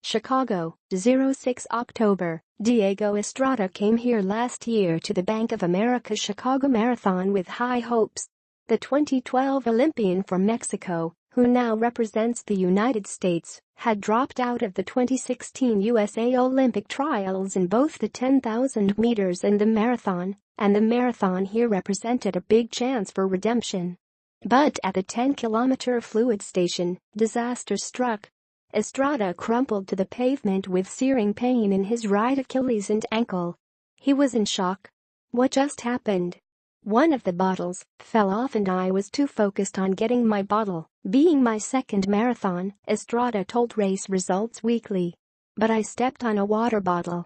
Chicago, 06 October. Diego Estrada came here last year to the Bank of America Chicago Marathon with high hopes. The 2012 Olympian from Mexico, who now represents the United States, had dropped out of the 2016 USA Olympic trials in both the 10,000 meters and the marathon here represented a big chance for redemption. But at the 10-kilometer fluid station, disaster struck. Estrada crumpled to the pavement with searing pain in his right Achilles and ankle. He was in shock. What just happened? One of the bottles fell off and I was too focused on getting my bottle, being my second marathon, Estrada told Race Results Weekly. But I stepped on a water bottle.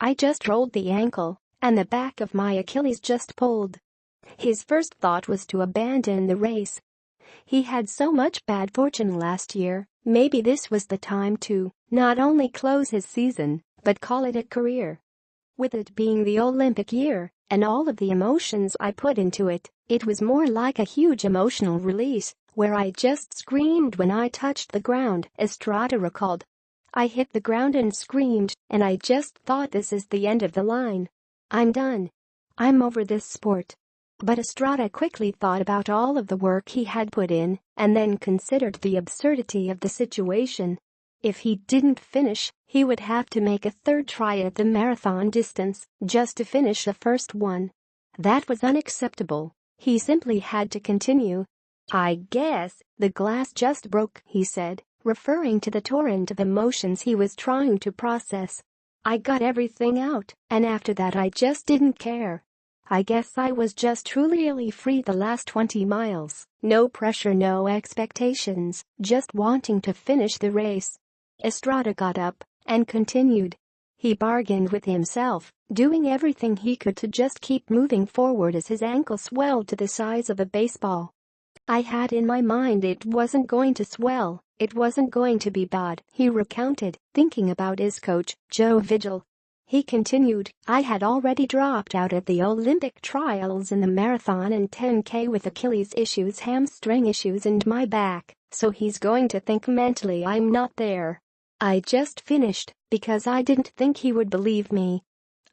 I just rolled the ankle, and the back of my Achilles just pulled. His first thought was to abandon the race. He had so much bad fortune last year, maybe this was the time to not only close his season, but call it a career. With it being the Olympic year, and all of the emotions I put into it, it was more like a huge emotional release, where I just screamed when I touched the ground, Estrada recalled. I hit the ground and screamed, and I just thought this is the end of the line. I'm done. I'm over this sport. But Estrada quickly thought about all of the work he had put in, and then considered the absurdity of the situation. If he didn't finish, he would have to make a third try at the marathon distance, just to finish the first one. That was unacceptable. He simply had to continue. I guess the glass just broke, he said, referring to the torrent of emotions he was trying to process. I got everything out, and after that I just didn't care. I guess I was just truly free the last 20 miles, no pressure, no expectations, just wanting to finish the race. Estrada got up and continued. He bargained with himself, doing everything he could to just keep moving forward as his ankle swelled to the size of a baseball. I had in my mind it wasn't going to swell, it wasn't going to be bad, he recounted, thinking about his coach, Joe Vigil. He continued, I had already dropped out of the Olympic trials in the marathon and 10K with Achilles issues, hamstring issues and my back, so he's going to think mentally I'm not there. I just finished because I didn't think he would believe me.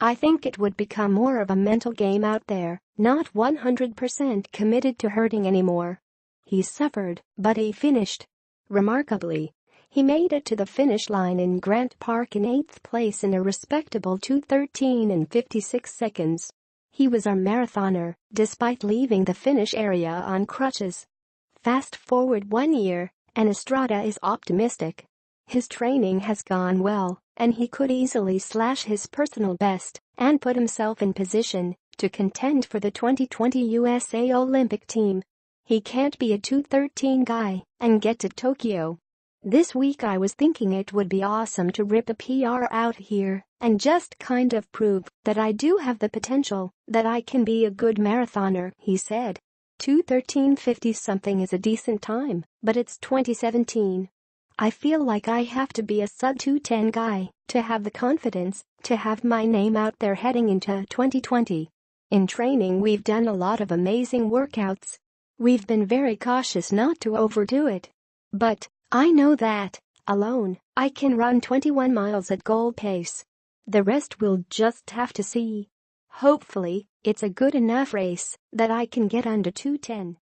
I think it would become more of a mental game out there, not 100% committed to hurting anymore. He suffered, but he finished. Remarkably, he made it to the finish line in Grant Park in 8th place in a respectable 2:13 and 56 seconds. He was our marathoner, despite leaving the finish area on crutches. Fast forward 1 year, and Estrada is optimistic. His training has gone well, and he could easily slash his personal best and put himself in position to contend for the 2020 USA Olympic team. He can't be a 2:13 guy and get to Tokyo. This week I was thinking it would be awesome to rip a PR out here and just kind of prove that I do have the potential, that I can be a good marathoner, he said. 2:13:50 something is a decent time, but it's 2017. I feel like I have to be a sub-2:10 guy to have the confidence to have my name out there heading into 2020. In training we've done a lot of amazing workouts. We've been very cautious not to overdo it. But I know that, alone, I can run 21 miles at goal pace. The rest we'll just have to see. Hopefully, it's a good enough race that I can get under 2:10.